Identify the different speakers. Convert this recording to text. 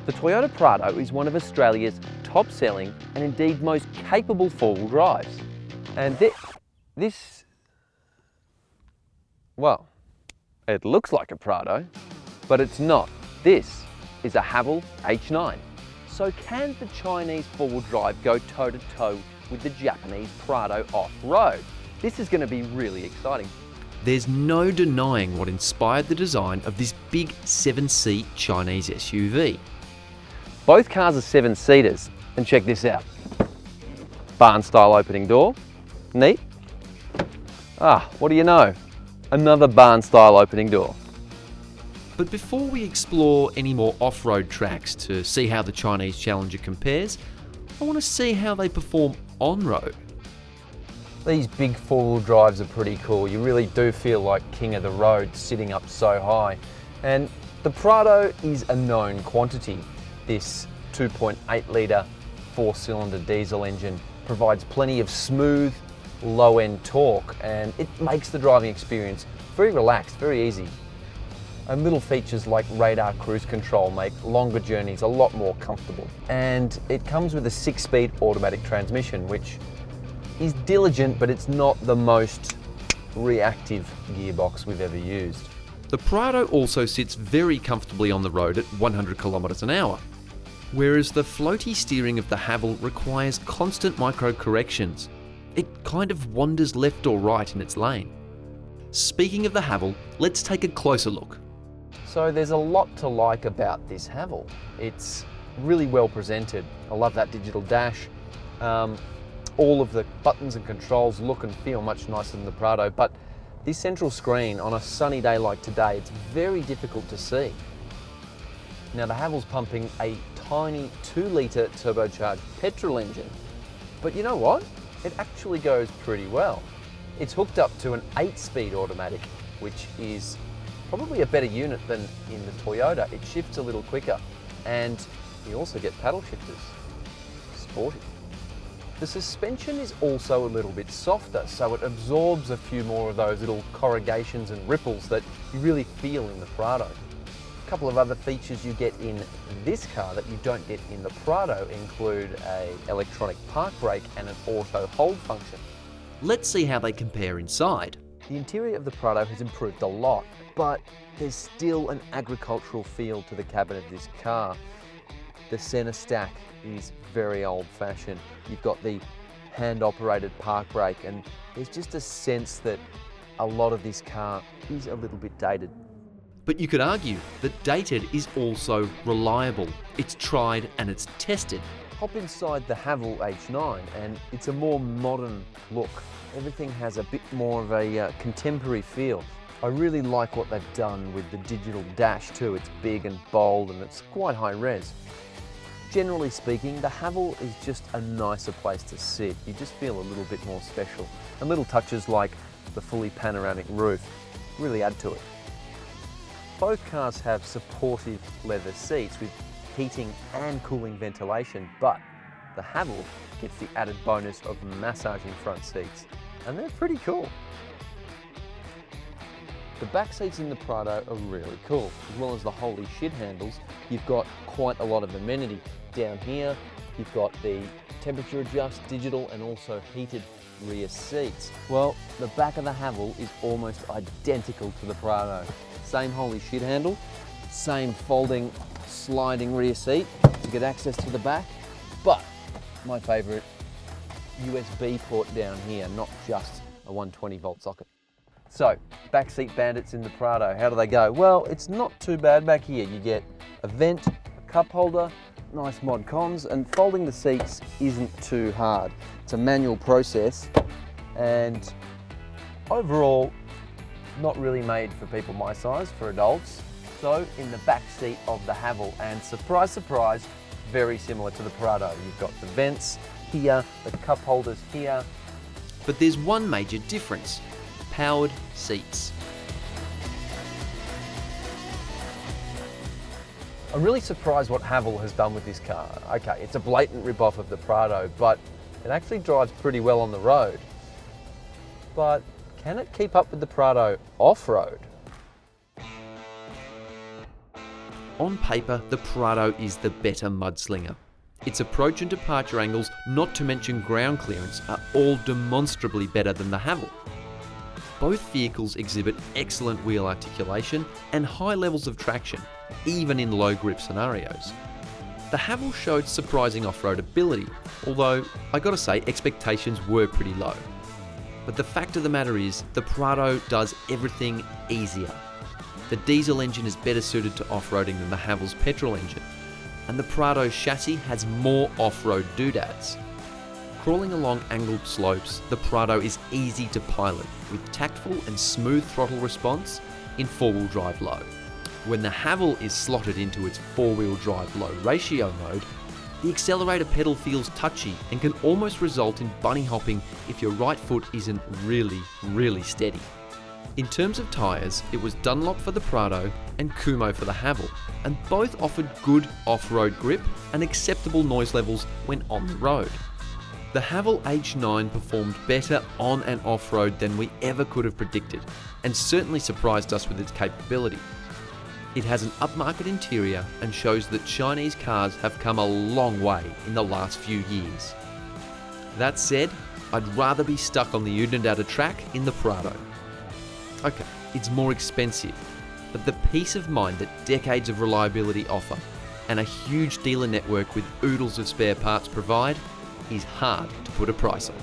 Speaker 1: The Toyota Prado is one of Australia's top-selling and indeed most capable four-wheel drives. And well, it looks like a Prado, but it's not. This is a Haval H9. So can the Chinese four-wheel drive go toe-to-toe with the Japanese Prado off-road? This is going to be really exciting.
Speaker 2: There's no denying what inspired the design of this big 7-seat Chinese SUV.
Speaker 1: Both cars are 7-seaters, and check this out. Barn-style opening door, neat. What do you know? Another barn-style opening door.
Speaker 2: But before we explore any more off-road tracks to see how the Chinese Challenger compares, I want to see how they perform on-road.
Speaker 1: These big four-wheel drives are pretty cool. You really do feel like king of the road sitting up so high. And the Prado is a known quantity. This 2.8 litre 4-cylinder diesel engine provides plenty of smooth, low-end torque, and it makes the driving experience very relaxed, very easy. And little features like radar cruise control make longer journeys a lot more comfortable. And it comes with a 6-speed automatic transmission, which is diligent, but it's not the most reactive gearbox we've ever used.
Speaker 2: The Prado also sits very comfortably on the road at 100 kilometers an hour, whereas the floaty steering of the Haval requires constant micro corrections. It kind of wanders left or right in its lane. Speaking of the Haval, let's take a closer look.
Speaker 1: So there's a lot to like about this Haval. It's really well presented. I love that digital dash. All of the buttons and controls look and feel much nicer than the Prado, but this central screen on a sunny day like today, it's very difficult to see. Now the Haval's pumping a tiny 2-litre turbocharged petrol engine, but you know what? It actually goes pretty well. It's hooked up to an 8-speed automatic, which is probably a better unit than in the Toyota. It shifts a little quicker, and you also get paddle shifters. Sporty. The suspension is also a little bit softer, so it absorbs a few more of those little corrugations and ripples that you really feel in the Prado. A couple of other features you get in this car that you don't get in the Prado include an electronic park brake and an auto hold function.
Speaker 2: Let's see how they compare inside.
Speaker 1: The interior of the Prado has improved a lot, but there's still an agricultural feel to the cabin of this car. The centre stack is very old-fashioned. You've got the hand-operated park brake, and there's just a sense that a lot of this car is a little bit dated.
Speaker 2: But you could argue that dated is also reliable. It's tried and it's tested.
Speaker 1: Hop inside the Haval H9 and it's a more modern look. Everything has a bit more of a contemporary feel. I really like what they've done with the digital dash too. It's big and bold and it's quite high res. Generally speaking, the Haval is just a nicer place to sit. You just feel a little bit more special. And little touches like the fully panoramic roof really add to it. Both cars have supportive leather seats with heating and cooling ventilation, but the Haval gets the added bonus of massaging front seats, and they're pretty cool. The back seats in the Prado are really cool. As well as the holy shit handles, you've got quite a lot of amenity. Down here, you've got the temperature adjust, digital, and also heated rear seats. Well, the back of the Haval is almost identical to the Prado. Same holy shit handle, same folding, sliding rear seat to get access to the back, but my favourite, USB port down here, not just a 120 volt socket. So, backseat bandits in the Prado, how do they go? Well, it's not too bad back here. You get a vent, a cup holder, nice mod cons, and folding the seats isn't too hard. It's a manual process, and overall, not really made for people my size, for adults. So, in the back seat of the Haval, and surprise, surprise, very similar to the Prado. You've got the vents here, the cup holders here.
Speaker 2: But there's one major difference: powered seats.
Speaker 1: I'm really surprised what Haval has done with this car. Okay, it's a blatant rip-off of the Prado, but it actually drives pretty well on the road. But can it keep up with the Prado off-road?
Speaker 2: on paper, the Prado is the better mudslinger. Its approach and departure angles, not to mention ground clearance, are all demonstrably better than the Haval. Both vehicles exhibit excellent wheel articulation and high levels of traction, even in low grip scenarios. The Haval showed surprising off-road ability, although I gotta say expectations were pretty low. But the fact of the matter is, the Prado does everything easier. The diesel engine is better suited to off-roading than the Haval's petrol engine, and the Prado's chassis has more off-road doodads. Crawling along angled slopes, the Prado is easy to pilot, with tactful and smooth throttle response in four-wheel drive low. When the Haval is slotted into its four-wheel drive low ratio mode, the accelerator pedal feels touchy and can almost result in bunny hopping if your right foot isn't really steady. In terms of tyres, it was Dunlop for the Prado and Kumho for the Haval, and both offered good off-road grip and acceptable noise levels when on the road. The Haval H9 performed better on and off-road than we ever could have predicted, and certainly surprised us with its capability. It has an upmarket interior and shows that Chinese cars have come a long way in the last few years. That said, I'd rather be stuck on the Oodnadatta track in the Prado. Okay, it's more expensive, but the peace of mind that decades of reliability offer and a huge dealer network with oodles of spare parts provide is hard to put a price on.